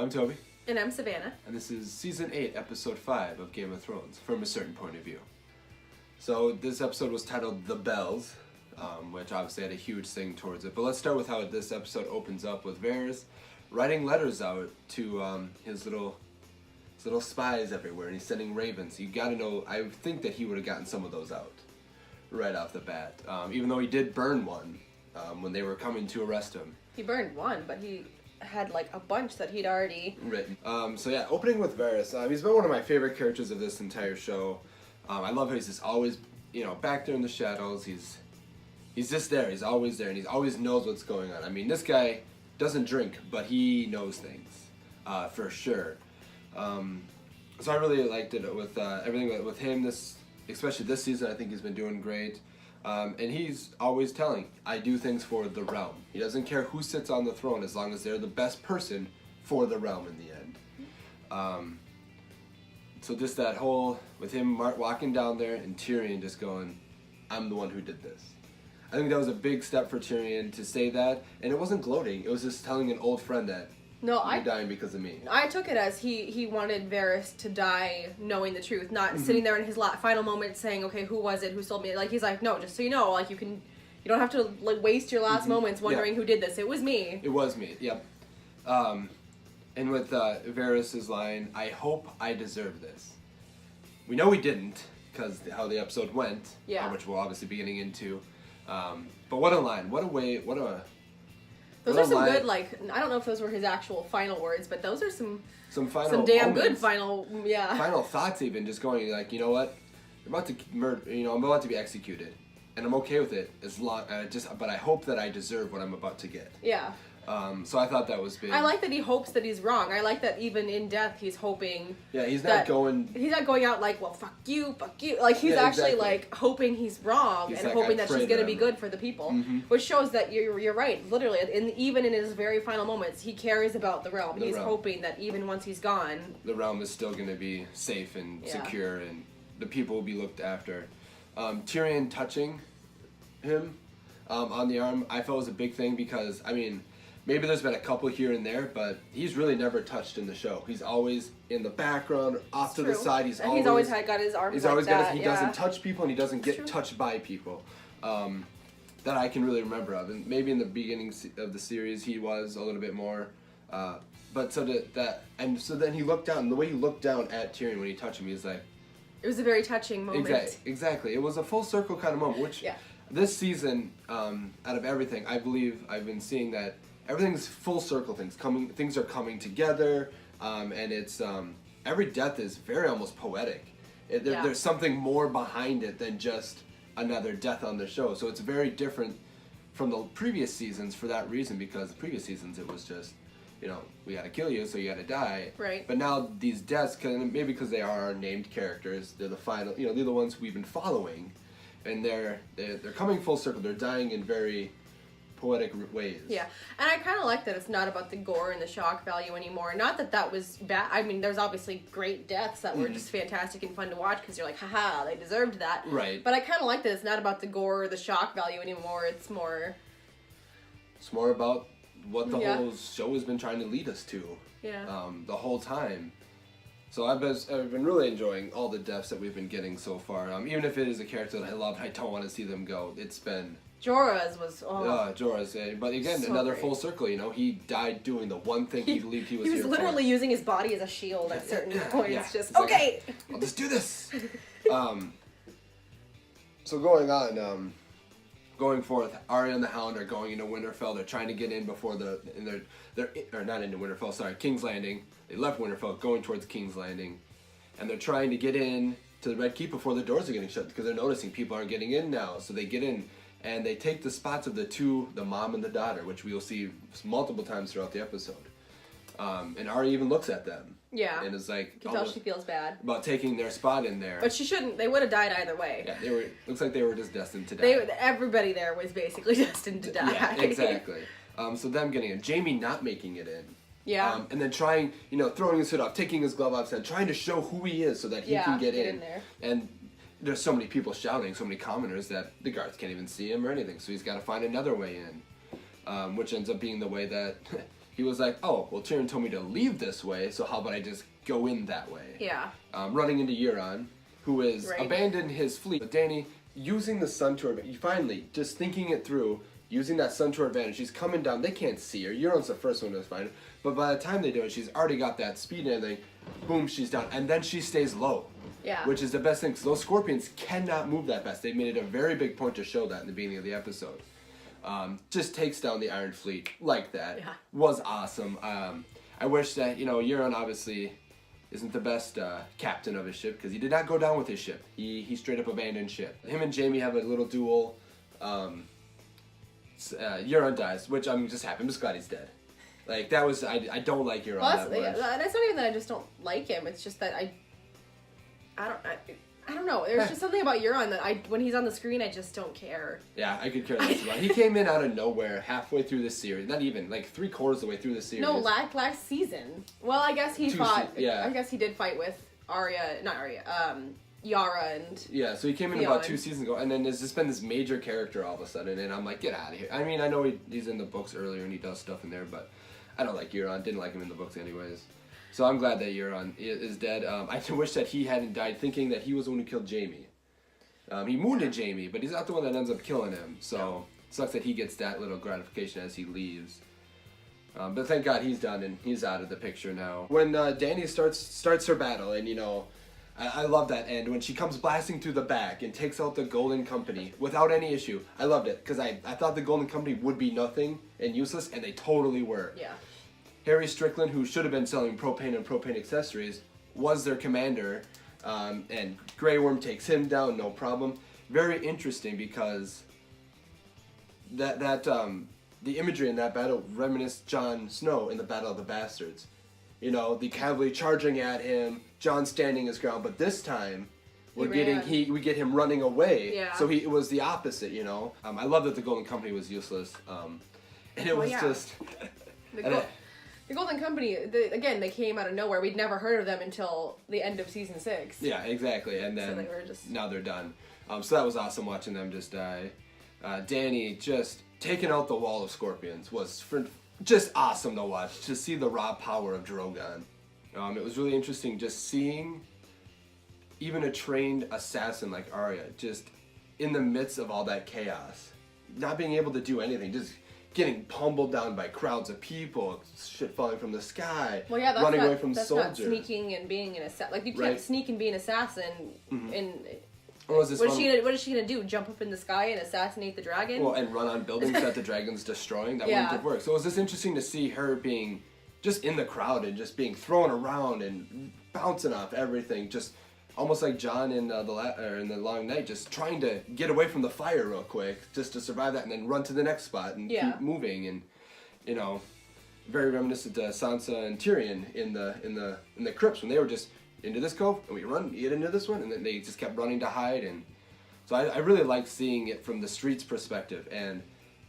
I'm Toby. And I'm Savannah. And this is Season 8, Episode 5 of Game of Thrones, from a certain point of view. So this episode was titled The Bells, which obviously had a huge thing towards it. But let's start with how this episode opens up with Varys writing letters out to his little spies everywhere, and he's sending ravens. You gotta know, I think that he would have gotten some of those out right off the bat. Even though he did burn one when they were coming to arrest him. He burned one, but he had like a bunch that he'd already written. So yeah, opening with Varys. He's been one of my favorite characters of this entire show. I love how he's just always, back there in the shadows. He's just there. He's always there, and he always knows what's going on. I mean, this guy doesn't drink, but he knows things for sure. So I really liked it with everything with him. Especially this season, I think he's been doing great. And he's always telling, I do things for the realm. He doesn't care who sits on the throne as long as they're the best person for the realm in the end. So just that whole, with him walking down there and Tyrion just going, I'm the one who did this. I think that was a big step for Tyrion to say that. And it wasn't gloating. It was just telling an old friend that you're dying because of me. I took it as he wanted Varys to die knowing the truth, not sitting there in his final moment saying, okay, who was it, who sold me? Like, he's like, no, just so you know, like, you don't have to like waste your last moments wondering who did this. It was me. It was me, yep. And with Varys' line, I hope I deserve this. We know we didn't, because how the episode went, which we'll obviously be getting into. But what a line, what a way, Those are some good, I don't know if those were his actual final words, but those are some damn moments. Good final thoughts even, just going like, you know what, you're about to murder, I'm about to be executed, and I'm okay with it as long, but I hope that I deserve what I'm about to get. Yeah. So I thought that was big. I like that he hopes that he's wrong. I like that even in death he's hoping. Yeah, he's not going out like, well, fuck you. Like, he's actually like hoping he's wrong and like, hoping that she's gonna be good for the people, which shows that you're right. Literally, even in his very final moments, he cares about the realm. He's hoping that even once he's gone, the realm is still gonna be safe and secure, and the people will be looked after. Tyrion touching him on the arm, I felt was a big thing because maybe there's been a couple here and there, but he's really never touched in the show. He's always in the background, off to the side. He's always got his arms. He's always got. He doesn't touch people, and he doesn't get touched by people. That I can really remember of, and maybe in the beginning of the series he was a little bit more. But so then he looked down, and the way he looked down at Tyrion when he touched him, he's like. It was a very touching moment. Exactly. It was a full circle kind of moment, which this season, out of everything, I believe I've been seeing that. Everything's full circle things are coming together, and it's every death is very almost poetic. There's something more behind it than just another death on the show. So it's very different from the previous seasons for that reason, because the previous seasons it was just, we gotta kill you, so you gotta die. Right. But now these deaths, maybe because they are our named characters, they're the final, they're the ones we've been following, and they're coming full circle. They're dying in very poetic ways. Yeah, and I kind of like that it's not about the gore and the shock value anymore. Not that was bad. There's obviously great deaths that were just fantastic and fun to watch because you're like, haha, they deserved that. Right. But I kind of like that it's not about the gore or the shock value anymore. It's more about what the whole show has been trying to lead us to. Yeah. The whole time. So I've been really enjoying all the deaths that we've been getting so far. Even if it is a character that I love, I don't want to see them go. It's been. Jorah's was Jorah's, but again, so another full circle. He died doing the one thing he believed he was. He was literally using his body as a shield at certain points. Yeah. Just okay, I'll just do this. So going forth, Arya and the Hound are going into Winterfell. They're trying to get in before they're not into Winterfell. Sorry, King's Landing. They left Winterfell, going towards King's Landing, and they're trying to get in to the Red Keep before the doors are getting shut because they're noticing people aren't getting in now. So they get in. And they take the spots of the mom and the daughter, which we will see multiple times throughout the episode. And Arya even looks at them. Yeah. And is like... You can tell she feels bad. About taking their spot in there. But she shouldn't. They would have died either way. Yeah, looks like they were just destined to die. Everybody there was basically destined to die. Yeah, exactly. So them getting in. Jaime not making it in. Yeah. And then trying, throwing his hood off, taking his glove off, and trying to show who he is so that he can get in there. And... There's so many people shouting, so many commoners that the guards can't even see him or anything. So he's got to find another way in, which ends up being the way that he was like, oh, well, Tyrion told me to leave this way, so how about I just go in that way? Yeah. Running into Euron, who has abandoned his fleet. But Dany, using the sun to her advantage, finally, just thinking it through, using that sun to her advantage, she's coming down, they can't see her, Euron's the first one to find her, but by the time they do it, she's already got that speed and everything, boom, she's down, and then she stays low. Yeah. Which is the best thing, because those scorpions cannot move that fast. They made it a very big point to show that in the beginning of the episode. Just takes down the Iron Fleet like that. Yeah. Was awesome. I wish that, Euron obviously isn't the best captain of his ship, because he did not go down with his ship. He straight up abandoned ship. Him and Jaime have a little duel. Euron dies, which I'm just happy. I'm just glad he's dead. Like, that was, I don't like Euron that much. And it's not even that I just don't like him, it's just that I don't know. There's just something about Euron that when he's on the screen, I just don't care. Yeah, I could care less about. He came in out of nowhere halfway through this series. Not even, like 3/4 of the way through the series. No, last season. Well, I guess he fought. I guess he did fight with Yara and... Yeah, so he came in Theon. about 2 seasons ago, and then there's just been this major character all of a sudden, and I'm like, get out of here. I mean, I know he's in the books earlier and he does stuff in there, but I don't like Euron. Didn't like him in the books anyways. So I'm glad that Euron is dead. I wish that he hadn't died, thinking that he was the one who killed Jaime. He wounded Jaime, but he's not the one that ends up killing him. So it sucks that he gets that little gratification as he leaves. But thank God he's done and he's out of the picture now. When Dany starts her battle, and I love that end when she comes blasting through the back and takes out the Golden Company without any issue. I loved it because I thought the Golden Company would be nothing and useless, and they totally were. Yeah. Harry Strickland, who should have been selling propane and propane accessories, was their commander, and Grey Worm takes him down, no problem. Very interesting because the imagery in that battle reminisced Jon Snow in the Battle of the Bastards. The cavalry charging at him, Jon standing his ground, but this time we get him running away. Yeah. So it was the opposite. I love that the Golden Company was useless, and it was just. The Golden Company, again, they came out of nowhere. We'd never heard of them until the end of season 6. Yeah, exactly. And then now they're done. So that was awesome watching them just die. Dany just taking out the wall of scorpions was just awesome to watch. To see the raw power of Drogon. It was really interesting just seeing even a trained assassin like Arya just in the midst of all that chaos, not being able to do anything, just getting pummeled down by crowds of people, shit falling from the sky, running away from soldiers. That's not sneaking and being an assassin. Like, you can't sneak and be an assassin. What is she gonna do? Jump up in the sky and assassinate the dragon? Well, and run on buildings that the dragon's destroying? That wouldn't have worked. So it was just interesting to see her being just in the crowd and just being thrown around and bouncing off everything, just almost like Jon in the Long Night, just trying to get away from the fire real quick, just to survive that, and then run to the next spot and keep moving. And very reminiscent to Sansa and Tyrion in the crypts when they were just into this cove and we get into this one, and then they just kept running to hide. And so I really like seeing it from the streets perspective. And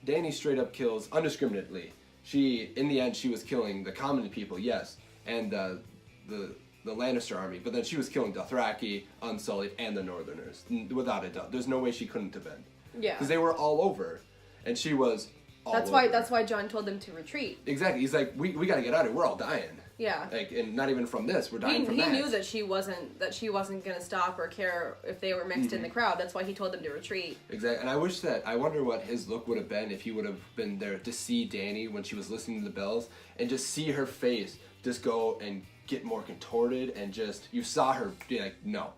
Dany straight up kills undiscriminately. In the end, she was killing the common people, yes, and the Lannister army, but then she was killing Dothraki, Unsullied, and the Northerners, without a doubt. There's no way she couldn't have been. Yeah. Because they were all over, and she was all over. That's why Jon told them to retreat. Exactly. He's like, we got to get out of here. We're all dying. Yeah. Like, and not even from this. We're dying from that. He knew that she wasn't going to stop or care if they were mixed in the crowd. That's why he told them to retreat. Exactly. And I wonder what his look would have been if he would have been there to see Dany when she was listening to the bells and just see her face just go and get more contorted, and just, you saw her be like, no,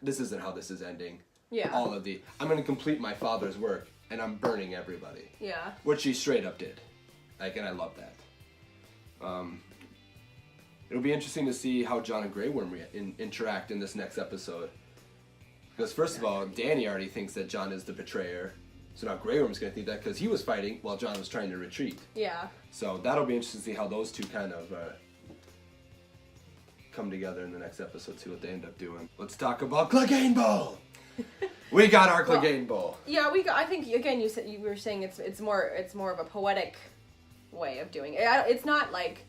this isn't how this is ending. Yeah. I'm going to complete my father's work, and I'm burning everybody. Yeah. Which she straight up did. And I love that. It'll be interesting to see how Jon and Grey Worm interact in this next episode. Because first of all, Dany already thinks that Jon is the betrayer. So now Grey Worm's going to think that because he was fighting while Jon was trying to retreat. Yeah. So that'll be interesting to see how those two kind of come together in the next episode, see what they end up doing. Let's talk about Clegane Bowl! We got our Clegane Bowl. Yeah, I think, again, you were saying it's more of a poetic way of doing it. It's not like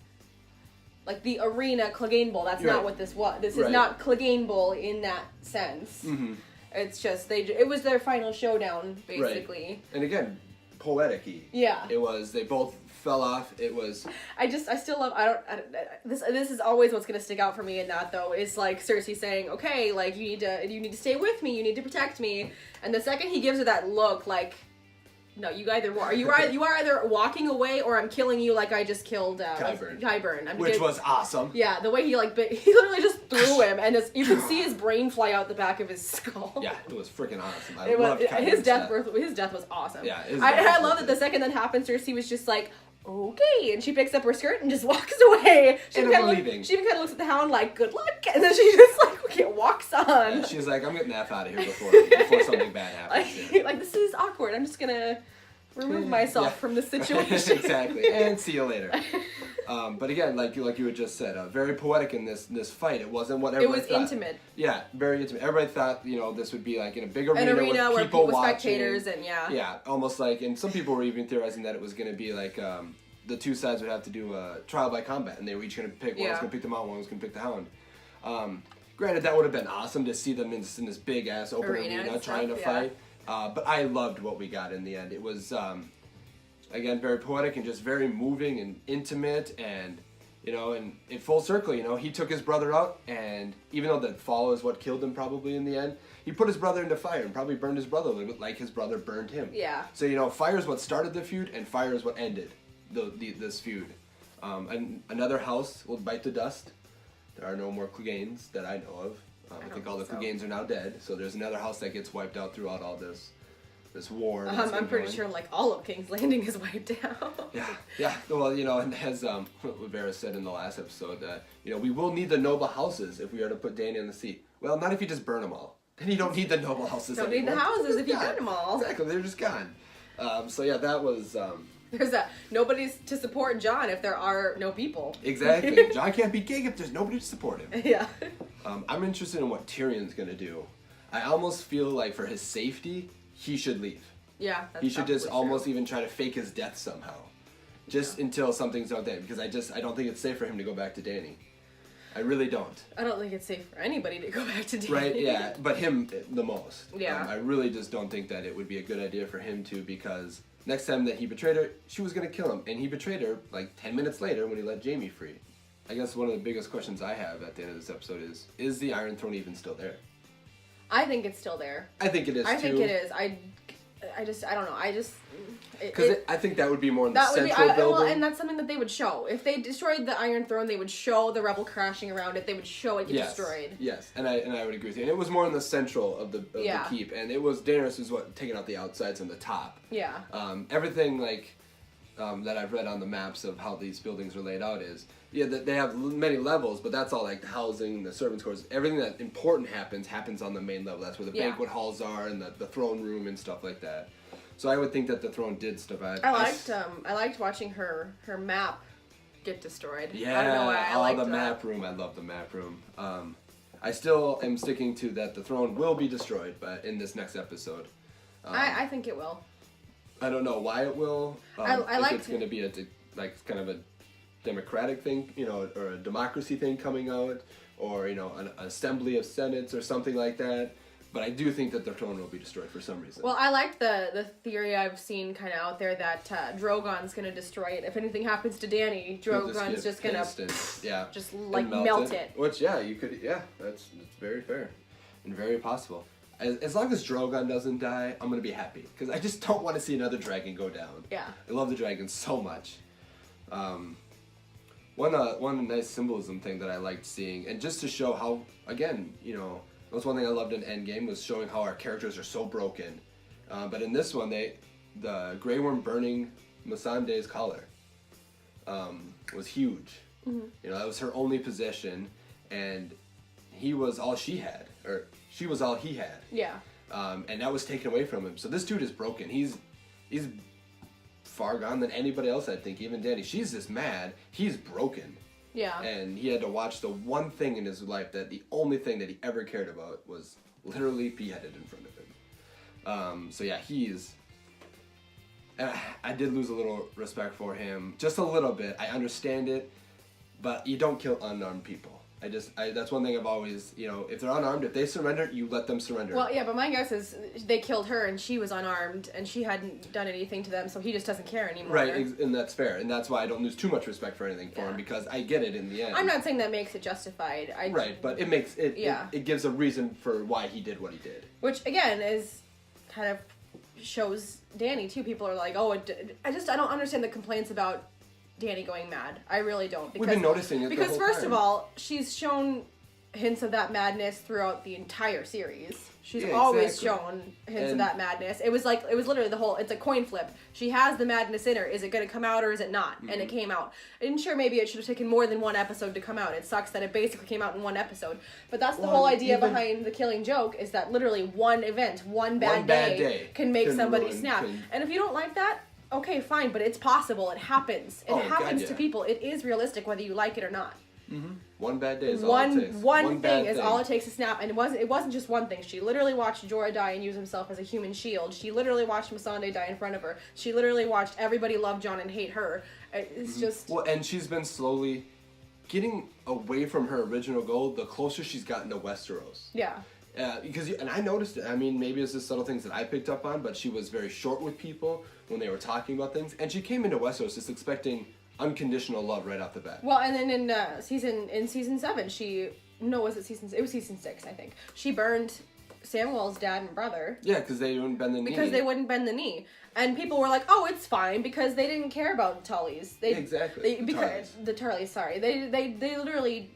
the arena Clegane Bowl. That's not what this was. This is not Clegane Bowl in that sense. Mm-hmm. It's just it was their final showdown, basically. Right. And again, poetic-y. Yeah. It was, they both fell off. It was. I still love. This is always what's gonna stick out for me in that though is like Cersei saying, "Okay, like you need to stay with me. You need to protect me." And the second he gives her that look, like, no, you are either walking away or I'm killing you, like I just killed Qyburn. Which was awesome. Yeah, the way he literally just threw him, and you could see his brain fly out the back of his skull. Yeah, it was freaking awesome. I loved Qyburn's death. His death was awesome. Yeah, I love that the second that happened, Cersei was just like, okay, and she picks up her skirt and just walks away. She even kind of looks at the Hound like, good luck, and then she just like, okay, walks on. Yeah, she's like, I'm getting the F out of here before something bad happens. Like, this is awkward. I'm just gonna remove myself from this situation. Exactly, and see you later. But again, like you had just said, very poetic in this fight. It wasn't what everybody thought. It was intimate. Yeah, very intimate. Everybody thought, this would be like in a big arena where people watching. Spectators, and Yeah, almost like, and some people were even theorizing that it was going to be like the two sides would have to do a trial by combat, and they were each going to pick, one was going to pick the Mountain, one was going to pick the Hound. Granted, that would have been awesome to see them in this big-ass open arena trying to fight. But I loved what we got in the end. It was, again, very poetic and just very moving and intimate, and, and in full circle, he took his brother out, and even though the fall is what killed him probably in the end, he put his brother into fire and probably burned his brother a little bit like his brother burned him. Yeah. So, fire is what started the feud, and fire is what ended this feud. And another house will bite the dust. There are no more Cleganes that I know of. I think all the Cleganes are now dead, so there's another house that gets wiped out throughout all this war. I'm pretty sure like all of King's Landing is wiped out. Yeah. Well, and as Varys said in the last episode, we will need the noble houses if we are to put Dany on the seat. Well, not if you just burn them all. Then you don't need the noble houses anymore. Don't need the houses if you burn them all. Exactly, they're just gone. That was. There's nobody's to support Jon if there are no people. Exactly. Jon can't be king if there's nobody to support him. Yeah. I'm interested in what Tyrion's gonna do. I almost feel like for his safety, he should leave. Yeah, that's he should just almost even try to fake his death somehow, just until something's out there. Because I don't think it's safe for him to go back to Dany. I really don't. I don't think it's safe for anybody to go back to Dany. Right? Yeah, but him the most. Yeah. I really just don't think that it would be a good idea for him to, because next time that he betrayed her, she was gonna kill him, and he betrayed her like 10 minutes later when he let Jaime free. I guess one of the biggest questions I have at the end of this episode is the Iron Throne even still there? I think it's still there. I think it is, I think it is. I don't know. Because I think that would be more in the central building. Well, and that's something that they would show. If they destroyed the Iron Throne, they would show the rebel crashing around it. They would show it get destroyed. Yes, and I would agree with you. And it was more in the central of the keep, and it was Daenerys was taking out the outsides and the top. Yeah. Everything that I've read on the maps of how these buildings are laid out is that they have many levels, but that's all like the housing, the servants' quarters, everything that important happens on the main level. That's where the banquet halls are and the throne room and stuff like that. So I would think that the throne did survive. I liked watching her map get destroyed. Yeah, I don't know why I liked the map room. I love the map room. I still am sticking to that the throne will be destroyed, but in this next episode. I think it will. I don't know why it will. If it's going to be kind of a democratic thing, or a democracy thing coming out, or an assembly of senates or something like that. But I do think that the throne will be destroyed for some reason. Well, I like the theory I've seen kind of out there that Drogon's going to destroy it. If anything happens to Dany, Drogon's just going to just like melt it. Which you could that's very fair and very possible. As long as Drogon doesn't die, I'm going to be happy. Because I just don't want to see another dragon go down. Yeah. I love the dragons so much. One nice symbolism thing that I liked seeing, and just to show how, again, that was one thing I loved in Endgame, was showing how our characters are so broken. But in this one, the Grey Worm burning Missandei's collar was huge. Mm-hmm. That was her only possession, and he was all she had, or she was all he had. Yeah. And that was taken away from him. So this dude is broken. He's far gone than anybody else, I think. Even Dany. She's just mad. He's broken. Yeah. And he had to watch the one thing in his life that the only thing that he ever cared about was literally beheaded in front of him. He's... I did lose a little respect for him. Just a little bit. I understand it. But you don't kill unarmed people. That's one thing I've always, if they're unarmed, if they surrender, you let them surrender. Well, yeah, but my guess is they killed her and she was unarmed and she hadn't done anything to them, so he just doesn't care anymore. Right, and that's fair, and that's why I don't lose too much respect for anything for him, because I get it in the end. I'm not saying that makes it justified. Right, but it makes it, it gives a reason for why he did what he did. Which, again, is kind of shows Dany, too. People are like, oh, I don't understand the complaints about Dany going mad. I really don't. We've been noticing it because the whole first time. of all, she's shown hints of that madness throughout the entire series. She's always shown hints of that madness. It was literally it's a coin flip. She has the madness in her. Is it going to come out or is it not? Mm-hmm. And it came out. And sure, maybe it should have taken more than one episode to come out. It sucks that it basically came out in one episode. But that's the whole idea behind the Killing Joke, is that literally one event, one bad day can make somebody snap. And if you don't like that, okay, fine, but it's possible. It happens. It happens to people. It is realistic whether you like it or not. Mm-hmm. One bad day is all it takes. One thing is all it takes to snap, and it wasn't just one thing. She literally watched Jorah die and use himself as a human shield. She literally watched Missandei die in front of her. She literally watched everybody love Jon and hate her. It's just... Well, and she's been slowly getting away from her original goal the closer she's gotten to Westeros. Yeah. And I noticed it. I mean, maybe it's just subtle things that I picked up on, but she was very short with people when they were talking about things, and she came into Westeros just expecting unconditional love right off the bat. Well, and then in season 7, it was season 6, I think. She burned Samwell's dad and brother. Yeah, because they wouldn't bend the knee. Because they wouldn't bend the knee. And people were like, oh, it's fine, because they didn't care about the Tullys. Exactly. The Turleys, sorry. They literally...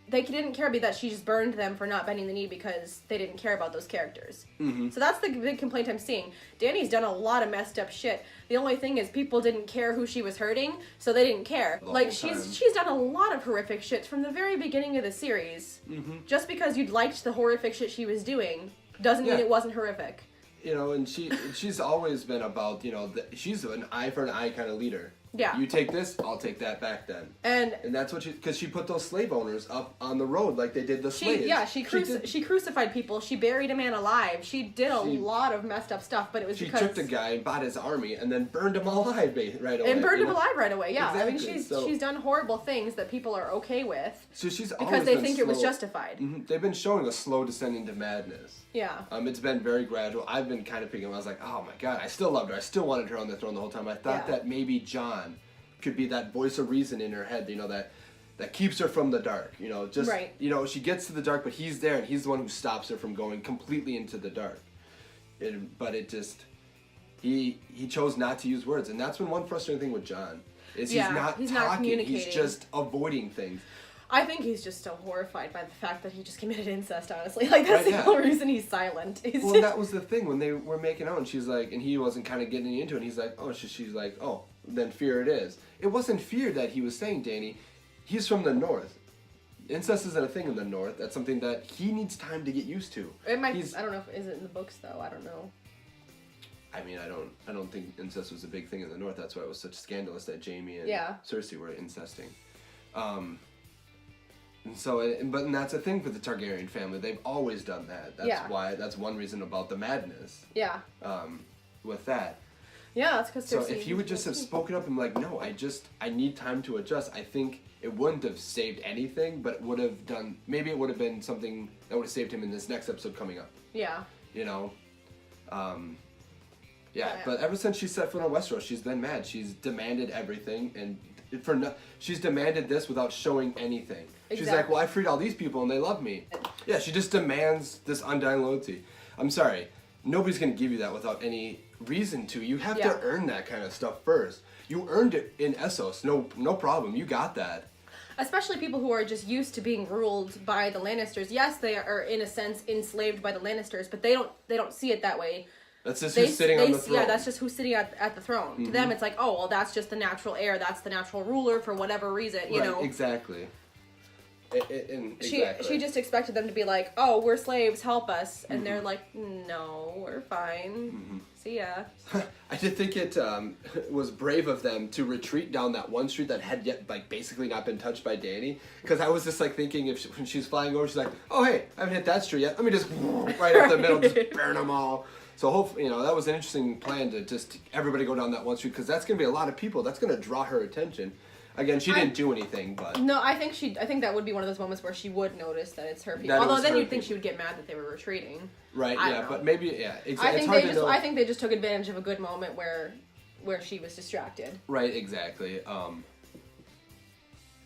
They didn't care that she just burned them for not bending the knee because they didn't care about those characters. Mm-hmm. So that's the big complaint I'm seeing. Dany's done a lot of messed up shit. The only thing is people didn't care who she was hurting, so they didn't care. She's done a lot of horrific shit from the very beginning of the series. Mm-hmm. Just because you'd liked the horrific shit she was doing doesn't mean it wasn't horrific. And she's always been about, she's an eye for an eye kind of leader. Yeah. You take this, I'll take that back then. And that's what because she put those slave owners up on the road like they did the slaves. Yeah, she crucified people. She buried a man alive. She did a lot of messed up stuff, but it was because... She tricked a guy and bought his army and then burned him alive right away. And burned him alive right away, yeah. Exactly. I mean, she's done horrible things that people are okay with. So she's because they think it was justified. Mm-hmm. They've been showing a slow descent into madness. Yeah. It's been very gradual. I've been kind of picking up. I was like, oh my god, I still loved her. I still wanted her on the throne the whole time. I thought that maybe Jon could be that voice of reason in her head, that keeps her from the dark. Right. She gets to the dark, but he's there, and he's the one who stops her from going completely into the dark. But it just, he chose not to use words, and that's been one frustrating thing with Jon. He's not talking, he's just avoiding things. I think he's just so horrified by the fact that he just committed incest, honestly. That's the whole reason he's silent. Well, that was the thing, when they were making out, and she's like, and he wasn't kind of getting into it, and he's like, oh, she's like, oh, then fear it is. It wasn't fear that he was saying, Dany. He's from the north. Incest isn't a thing in the north. That's something that he needs time to get used to. It might. I don't know if is it in the books though. I don't know. I mean, I don't think incest was a big thing in the north. That's why it was such scandalous that Jaime and Cersei were incesting. And so, but that's a thing for the Targaryen family. They've always done that. That's one reason about the madness. Yeah. With that. Yeah, that's because So if he would just have spoken up and be like, no, I need time to adjust, I think it wouldn't have saved anything, but it would have been something that would have saved him in this next episode coming up. Yeah. But ever since she set foot on Westeros, she's been mad. She's demanded everything, and she's demanded this without showing anything. Exactly. She's like, well, I freed all these people and they love me. Yeah, she just demands this undying loyalty. I'm sorry, nobody's going to give you that without any reason to. You have to earn that kind of stuff first. You earned it in Essos, no problem. You got that. Especially people who are just used to being ruled by the Lannisters. Yes, they are in a sense enslaved by the Lannisters, but they don't see it that way. That's just who's sitting on the throne. Yeah, that's just who's sitting at the throne. Mm-hmm. To them, it's like, oh, well, that's just the natural heir. That's the natural ruler for whatever reason, you know. Exactly. She just expected them to be like, oh, we're slaves, help us. And they're like, no, we're fine. Mm-hmm. See ya. I did think it was brave of them to retreat down that one street that had yet, basically not been touched by Dany. Because I was just, thinking when she's flying over, she's like, oh, hey, I haven't hit that street yet. Let me just, right up the middle, just burn them all. So hopefully, that was an interesting plan to just everybody go down that one street, because that's going to be a lot of people. That's going to draw her attention. Again, she didn't do anything, but no, I think that would be one of those moments where she would notice that it's her people. That it Although was then her you'd think people. she would get mad that they were retreating. right, I yeah, don't know. but maybe it's I think hard they to just know. I think they just took advantage of a good moment where she was distracted. Right, exactly.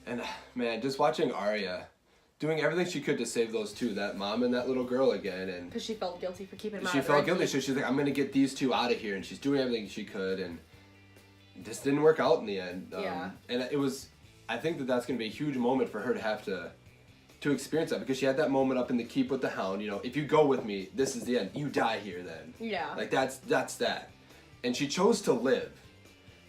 And man, just watching Arya doing everything she could to save those two, that mom and that little girl again, and Because she felt guilty for keeping them out. she of felt Red guilty, Keep. so she's like, I'm gonna get these two out of here, and she's doing everything she could, and this didn't work out in the end. Yeah. And it was, I think that's gonna be a huge moment for her to have to experience that, because she had that moment up in the keep with the Hound. You know, if you go with me, this is the end. You die here then. Yeah. Like that's that, and she chose to live,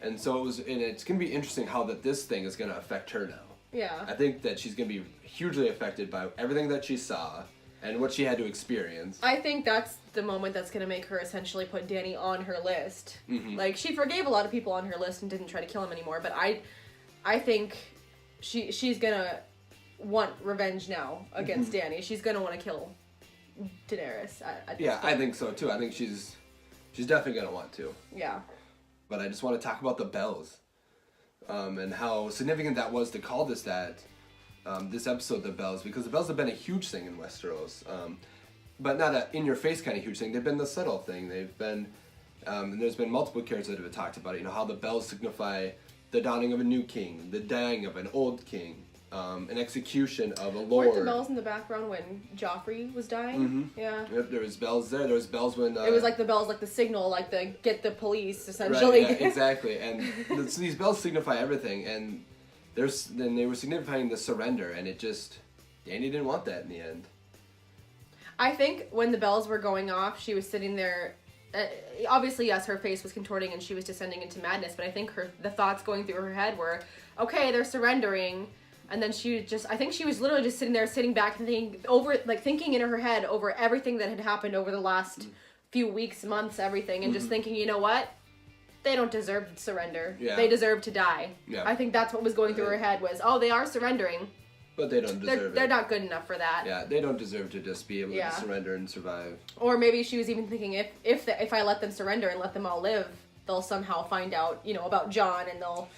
and so it was, and it's gonna be interesting how this thing is gonna affect her now. Yeah. I think that she's going to be hugely affected by everything that she saw and what she had to experience. I think that's the moment that's going to make her essentially put Dany on her list. Mm-hmm. Like, she forgave a lot of people on her list and didn't try to kill him anymore, but I think she's going to want revenge now against Dany. She's going to want to kill Daenerys. I think so too. I think she's definitely going to want to. Yeah. But I just want to talk about the bells. And how significant that was to call this episode the bells, because the bells have been a huge thing in Westeros, but not a in-your-face kind of huge thing. They've been the subtle thing. They've been, and there's been multiple characters that have talked about it. You know, how the bells signify the dawning of a new king, the dying of an old king, an execution of a lord. Weren't the bells in the background when Joffrey was dying? Mm-hmm. Yeah. Yep, there was bells there. There was bells when... it was like the bells, like the signal, like the get the police, essentially. Right, yeah, exactly. And so these bells signify everything, and then they were signifying the surrender, and Dany didn't want that in the end. I think when the bells were going off, she was sitting there. Obviously, yes, her face was contorting and she was descending into madness. But I think the thoughts going through her head were, okay, they're surrendering, and then I think she was literally just sitting back and thinking in her head over everything that had happened over the last few weeks, months, everything, and just thinking, you know what? They don't deserve to surrender. Yeah. They deserve to die. Yeah. I think that's what was going through her head was, oh, they are surrendering. But they don't deserve it. They're not good enough for that. Yeah, they don't deserve to just be able to surrender and survive. Or maybe she was even thinking if I let them surrender and let them all live, they'll somehow find out, about Jon, and they'll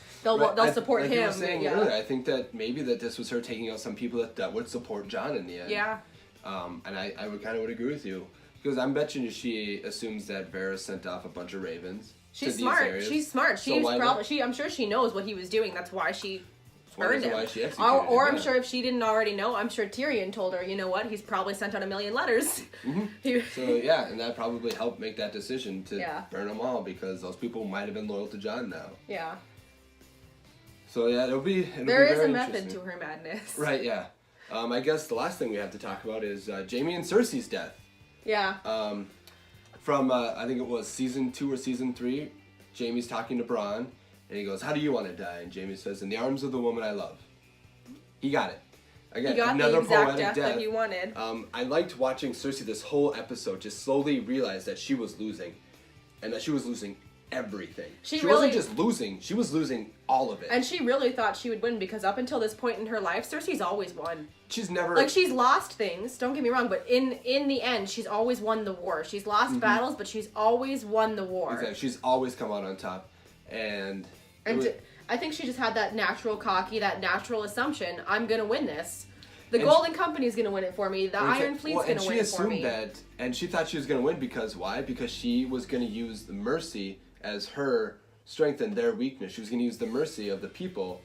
support him. Like you were saying earlier, I think that maybe this was her taking out some people that would support Jon in the end. Yeah. And I would agree with you, because I'm betting you she assumes that Varys sent off a bunch of ravens. She's smart. Areas. She's smart. I'm sure she knows what he was doing. That's why she burned him. Why she executed or him, I'm sure if she didn't already know, I'm sure Tyrion told her, you know what, he's probably sent out 1 million letters. Mm-hmm. So yeah, and that probably helped make that decision to burn them all, because those people might have been loyal to Jon now. Yeah. So yeah, it'll be there is very a method to her madness. Right, yeah. I guess the last thing we have to talk about is Jaime and Cersei's death. Yeah. From, I think it was season 2 or season 3, Jaime's talking to Bronn, and he goes, how do you want to die? And Jaime says, in the arms of the woman I love. He got it. Again, he got another the exact poetic death that he wanted. I liked watching Cersei this whole episode just slowly realize that she was losing, and that she was losing everything. She wasn't just losing, she was losing all of it. And she really thought she would win, because up until this point in her life, Cersei's always won. She's never... Like, she's lost things, don't get me wrong, but in the end, she's always won the war. She's lost battles, but she's always won the war. Exactly. She's always come out on top. And I think she just had that natural natural assumption, I'm going to win this. The Golden Company's going to win it for me. The Iron Fleet's going to win it for me. And she assumed that, and she thought she was going to win because why? Because she was going to use the mercy as her strength and their weakness. She was going to use the mercy of the people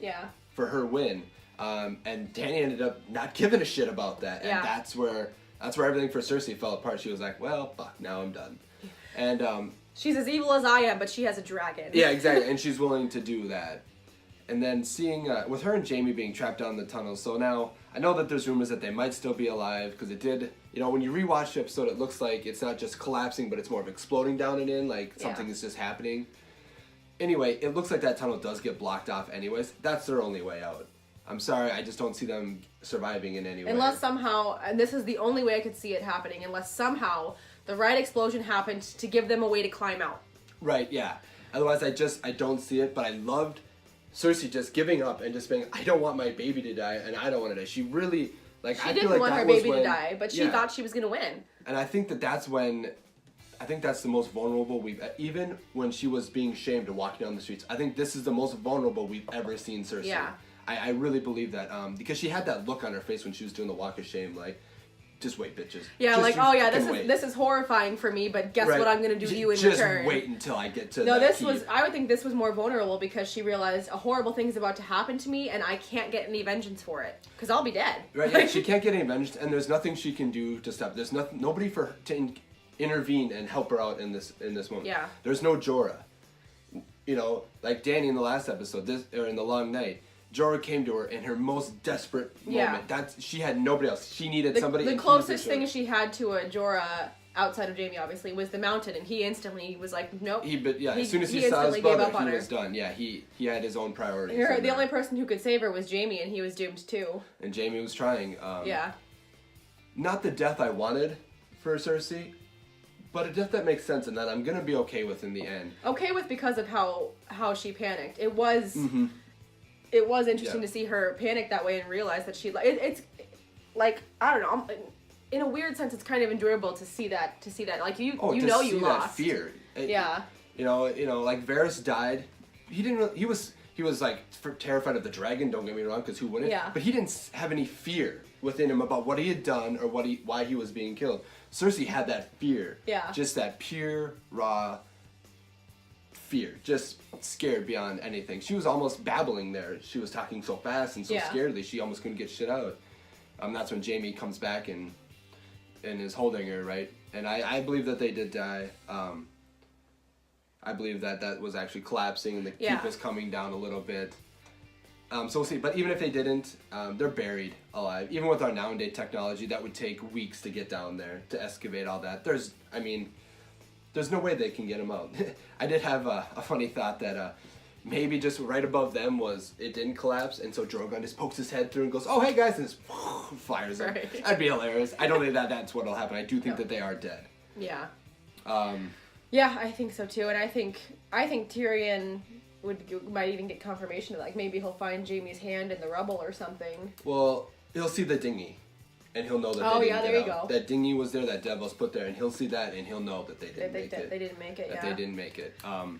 for her win. And Dany ended up not giving a shit about that. And that's where everything for Cersei fell apart. She was like, well, fuck, now I'm done. And she's as evil as I am, but she has a dragon. Yeah, exactly. And she's willing to do that. And then seeing, with her and Jaime being trapped down the tunnel, so now, I know that there's rumors that they might still be alive, because it did, when you rewatch the episode, it looks like it's not just collapsing, but it's more of exploding down and in, like something is just happening. Anyway, it looks like that tunnel does get blocked off anyways. That's their only way out. I'm sorry, I just don't see them surviving in any way. Unless somehow, and this is the only way I could see it happening, unless somehow the right explosion happened to give them a way to climb out. Right, yeah. Otherwise, I don't see it, but I loved Cersei just giving up and just being, I don't want my baby to die, and I don't want to die. She really, she didn't want her baby to die, but she thought she was going to win. And I think that's when, I think that's the most vulnerable even when she was being shamed and walking down the streets, I think this is the most vulnerable we've ever seen Cersei. Yeah. I really believe that, because she had that look on her face when she was doing the walk of shame, like, just wait, bitches. Yeah, Just this is horrifying for me, but guess what I'm gonna do to you in return. Just wait until I get to No, that I would think this was more vulnerable because she realized a horrible thing is about to happen to me and I can't get any vengeance for it. Because I'll be dead. Right, yeah, she can't get any vengeance, and there's nothing she can do to stop. There's nobody for her to intervene and help her out in this moment. Yeah. There's no Jorah. You know, like Dany in the last episode, or in The Long Night, Jorah came to her in her most desperate moment. She had nobody else. She needed somebody. The closest thing she had to a Jorah, outside of Jaime obviously, was the Mountain, and he instantly was like, nope. As soon as he saw his brother, he was done. Yeah, he had his own priorities. The only person who could save her was Jaime, and he was doomed too. And Jaime was trying. Not the death I wanted for Cersei, but a death that makes sense and that I'm gonna be okay with in the end. Okay with because of how she panicked. It was. Mm-hmm. It was interesting to see her panic that way and realize that it's like, I don't know, in a weird sense, it's kind of enjoyable to see that. Like you lost. That fear. You know, like Varys died. He was like terrified of the dragon. Don't get me wrong, because who wouldn't? Yeah. But he didn't have any fear within him about what he had done or why he was being killed. Cersei had that fear. Yeah. Just that pure, raw fear, just scared beyond anything. She was almost babbling there. She was talking so fast and so scaredly, she almost couldn't get shit out. That's when Jaime comes back and is holding her, right? And I believe that they did die. I believe that was actually collapsing and the keep was coming down a little bit. So we'll see. But even if they didn't, they're buried alive. Even with our nowadays technology, that would take weeks to get down there, to excavate all that. There's no way they can get them out. I did have a funny thought that maybe just right above them it didn't collapse, and so Drogon just pokes his head through and goes, "Oh, hey guys," and just fires them. Right. That'd be hilarious. I don't think that's what'll happen. I do think that they are dead. Yeah. Yeah, I think so too, and I think Tyrion might even get confirmation of like maybe he'll find Jaime's hand in the rubble or something. Well, he'll see the dinghy. And he'll know that they didn't get out. That dinghy was there, that Devils put there, and he'll see that, and he'll know that they didn't make it. They didn't make it, They didn't make it.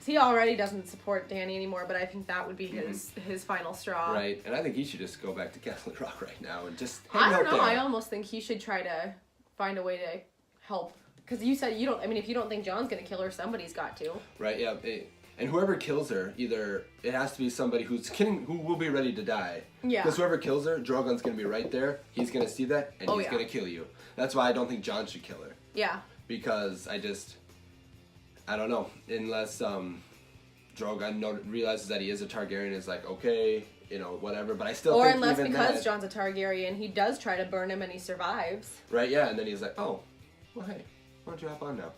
He already doesn't support Dany anymore, but I think that would be his final straw. Right, and I think he should just go back to Castle Rock right now and just hang out there. I don't know, I almost think he should try to find a way to help. Because you said if you don't think Jon's going to kill her, somebody's got to. Right, yeah. And whoever kills her, either it has to be somebody who will be ready to die. Yeah. Because whoever kills her, Drogon's going to be right there. He's going to see that, and he's going to kill you. That's why I don't think Jon should kill her. Yeah. Because I don't know. Unless Drogon realizes that he is a Targaryen, is like, okay, whatever. But I still think unless because Jon's a Targaryen, he does try to burn him and he survives. Right, yeah. And then he's like, oh, well, hey, why don't you hop on now?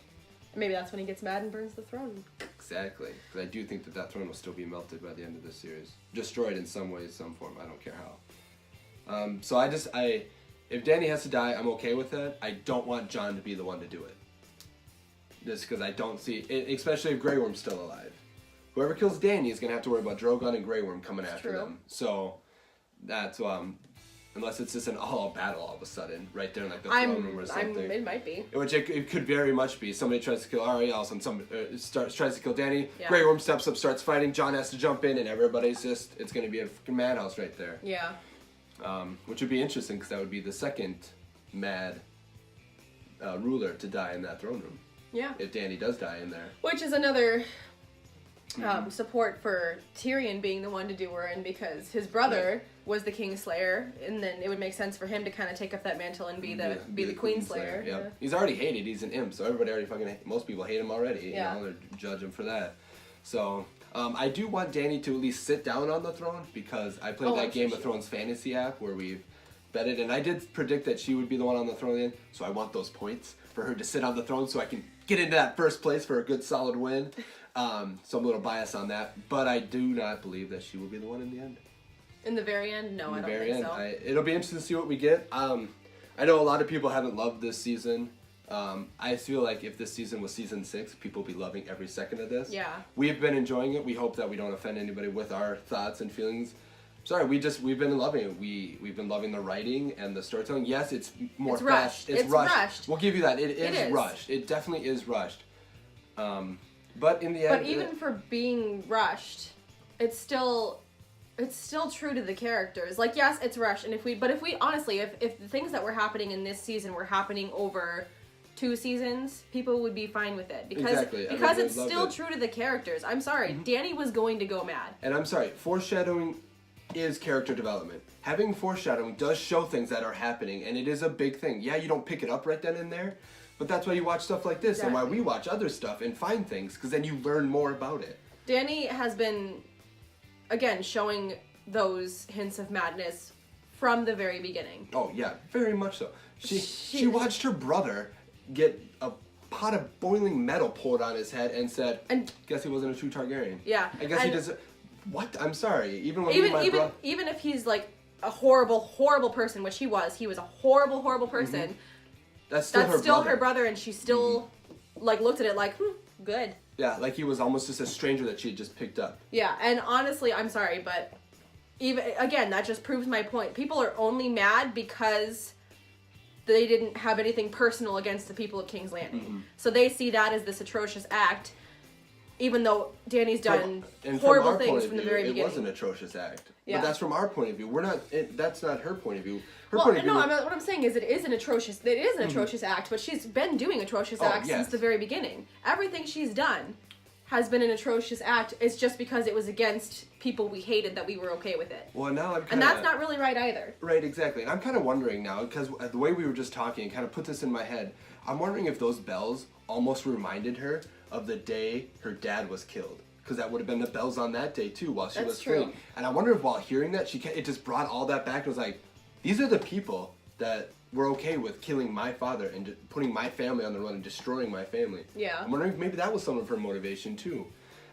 Maybe that's when he gets mad and burns the throne. Exactly. Because I do think that throne will still be melted by the end of this series. Destroyed in some way, some form. I don't care how. So if Dany has to die, I'm okay with that. I don't want Jon to be the one to do it. Just because I don't see it, especially if Grey Worm's still alive. Whoever kills Dany is going to have to worry about Drogon and Grey Worm coming after them. So that's unless it's just an all-out battle all of a sudden, right there in like the throne room or something. It might be. Which it could very much be. Somebody tries to kill Arya, all of a sudden somebody tries to kill Dany. Yeah. Grey Worm steps up, starts fighting. Jon has to jump in, and everybody's it's going to be a freaking madhouse right there. Yeah. Which would be interesting, because that would be the second mad ruler to die in that throne room. Yeah. If Dany does die in there. Which is another support for Tyrion being the one to do her in, because his brother was the Kingslayer, and then it would make sense for him to kind of take up that mantle and be the Queenslayer. Yeah. He's already hated. He's an imp, so everybody already most people hate him already. Yeah. They judge him for that. So I do want Dany to at least sit down on the throne, because I played that Game of Thrones fantasy app where we've betted, and I did predict that she would be the one on the throne again, so I want those points for her to sit on the throne so I can get into that first place for a good solid win. So I'm a little biased on that, but I do not believe that she will be the one in the end. In the very end? No, I don't think so. It'll be interesting to see what we get. I know a lot of people haven't loved this season. I feel like if this season was season 6, people would be loving every second of this. Yeah. We've been enjoying it. We hope that we don't offend anybody with our thoughts and feelings. Sorry, we've been loving it. We've been loving the writing and the storytelling. Yes, it's more fast. It's rushed. We'll give you that. It is rushed. It definitely is rushed. But in the end... But even for being rushed, it's still true to the characters. Like, yes, it's rushed, and if we honestly, if the things that were happening in this season were happening over 2 seasons, people would be fine with it because it's still true to the characters. I'm sorry, Dany was going to go mad. And I'm sorry, foreshadowing is character development. Having foreshadowing does show things that are happening, and it is a big thing. Yeah, you don't pick it up right then and there, but that's why you watch stuff like this, and why we watch other stuff and find things, because then you learn more about it. Dany has been, again, showing those hints of madness from the very beginning. Oh yeah, very much so. She watched her brother get a pot of boiling metal poured on his head and said, guess he wasn't a true Targaryen. Yeah. I guess he does. What? I'm sorry. Even if he's like a horrible, horrible person, which he was a horrible, horrible person. That's still her brother, and she still like looked at it like, good. Yeah, like he was almost just a stranger that she had just picked up. Yeah, and honestly, I'm sorry, but even again, that just proves my point. People are only mad because they didn't have anything personal against the people of King's Landing. So they see that as this atrocious act, even though Dany's done horrible things from the very beginning. It was an atrocious act. Yeah. But that's from our point of view. That's not her point of view. What I'm saying is it is an atrocious act, but she's been doing atrocious acts since the very beginning. Everything she's done has been an atrocious act. It's just because it was against people we hated that we were okay with it. Well, now and that's not really right either. Right, exactly. And I'm kind of wondering now, because the way we were just talking, it kind of put this in my head. I'm wondering if those bells almost reminded her of the day her dad was killed. Because that would have been the bells on that day, too, while she was fleeing. And I wonder if while hearing that, it just brought all that back and was like, these are the people that were okay with killing my father and putting my family on the run and destroying my family. Yeah. I'm wondering if maybe that was some of her motivation, too.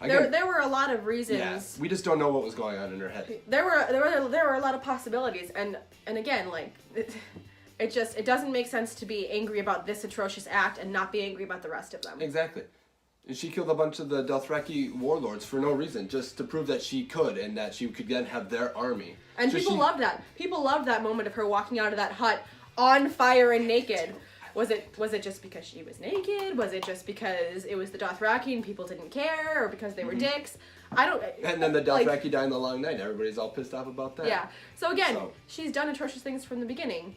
Again, there were a lot of reasons. Yeah, we just don't know what was going on in her head. There were a lot of possibilities, and again, like, it doesn't make sense to be angry about this atrocious act and not be angry about the rest of them. Exactly. And she killed a bunch of the Dothraki warlords for no reason, just to prove that she could and that she could then have their army. And so people loved that. People loved that moment of her walking out of that hut on fire and naked. Was it just because she was naked? Was it just because it was the Dothraki and people didn't care, or because they were dicks? I don't. And then the Dothraki die in the Long Night. Everybody's all pissed off about that. Yeah. So again, she's done atrocious things from the beginning.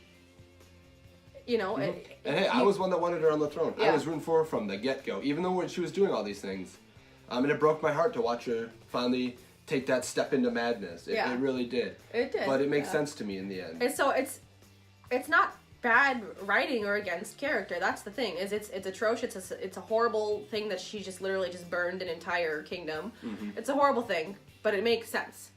You know. And hey, I was one that wanted her on the throne. Yeah. I was rooting for her from the get-go, even though when she was doing all these things. And it broke my heart to watch her finally take that step into madness. It really did. It did. But it makes sense to me in the end. And so it's not bad writing or against character. That's the thing. Is it's atrocious. It's a horrible thing that she just literally just burned an entire kingdom. It's a horrible thing, but it makes sense.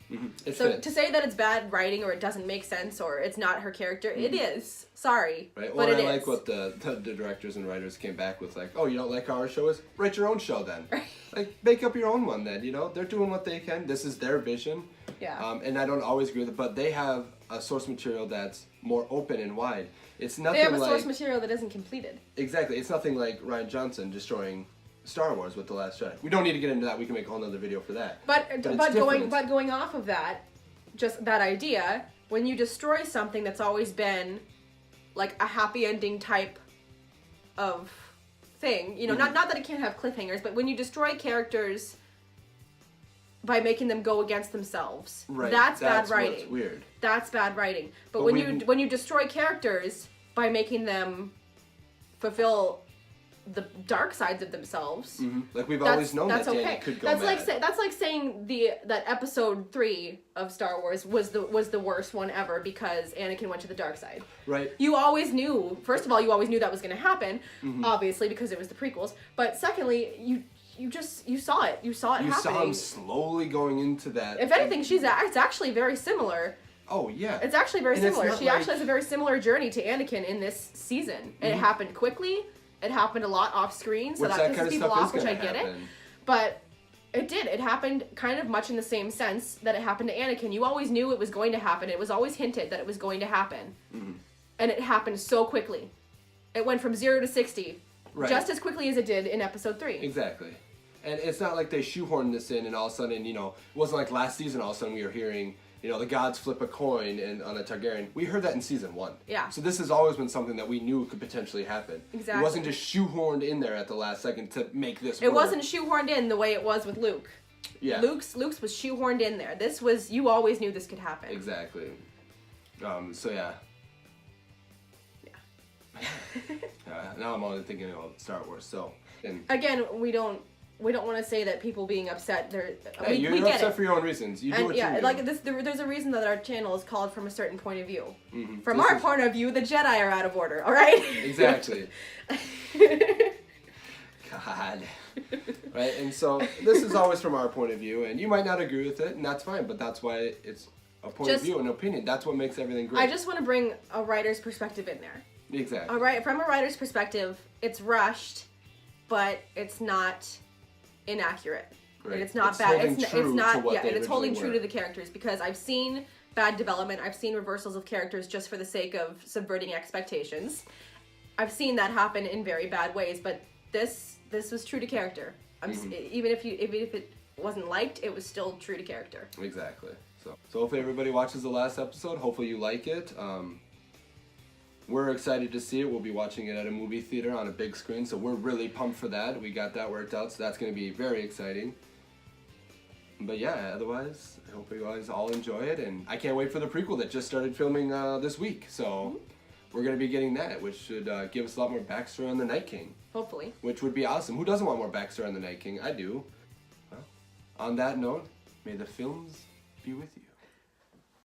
So to say that it's bad writing or it doesn't make sense or it's not her character, it is. Sorry, right? Well, I like what the directors and writers came back with, like, oh, you don't like how our show is? Write your own show then. Like, make up your own one then. You know, they're doing what they can. This is their vision. Yeah. And I don't always agree with it, but they have a source material that's more open and wide. It's nothing. They have a source material that isn't completed. Exactly. It's nothing like Rian Johnson destroying Star Wars with The Last Jedi. We don't need to get into that. We can make a whole other video for that. But going off of that, just that idea, when you destroy something that's always been like a happy ending type of thing, you know, not that it can't have cliffhangers, but when you destroy characters by making them go against themselves, that's bad writing. What's weird. That's bad writing. But when you destroy characters by making them fulfill the dark sides of themselves, like we've always known that Dany could go mad. That's like saying that episode 3 of Star Wars was the worst one ever because Anakin went to the dark side. Right. You always knew. First of all, you always knew that was going to happen, obviously because it was the prequels. But secondly, you saw it. You saw it happening. You saw him slowly going into that. If anything, it's actually very similar. Oh, yeah. It's actually very similar. She actually has a very similar journey to Anakin in this season. And it happened quickly. It happened a lot off screen, so that pisses people off, which I get it. But it did. It happened kind of much in the same sense that it happened to Anakin. You always knew it was going to happen. It was always hinted that it was going to happen. And it happened so quickly. It went from 0 to 60 just as quickly as it did in episode 3. Exactly. And it's not like they shoehorned this in and all of a sudden, you know, it wasn't like last season all of a sudden we were hearing you know, the gods flip a coin on a Targaryen. We heard that in season 1. Yeah. So this has always been something that we knew could potentially happen. Exactly. It wasn't just shoehorned in there at the last second to make this work. It wasn't shoehorned in the way it was with Luke. Yeah. Luke's was shoehorned in there. This was, you always knew this could happen. Exactly. So yeah. Now I'm only thinking about Star Wars. So again, we don't want to say that people being upset. You're we get upset it. for your own reasons. You do what you do. like this. There's a reason that our channel is called from a certain point of view. Mm-hmm. From our point of view, the Jedi are out of order. All right. Exactly. God. Right, and so this is always from our point of view, and you might not agree with it, and that's fine. But that's why it's a point of view, an opinion. That's what makes everything great. I just want to bring a writer's perspective in there. Exactly. All right, from a writer's perspective, it's rushed, but it's not inaccurate. Right. And it's not bad. It's not. Yeah, and it's holding true to the characters, because I've seen bad development. I've seen reversals of characters just for the sake of subverting expectations. I've seen that happen in very bad ways, but this was true to character. Even if it wasn't liked, it was still true to character. Exactly. So hopefully everybody watches the last episode. Hopefully you like it. We're excited to see it. We'll be watching it at a movie theater on a big screen, so we're really pumped for that. We got that worked out, so that's going to be very exciting. But yeah, otherwise, I hope you guys all enjoy it, and I can't wait for the prequel that just started filming this week. So we're going to be getting that, which should give us a lot more backstory on the Night King. Hopefully. Which would be awesome. Who doesn't want more backstory on the Night King? I do. Well, on that note, may the films be with you.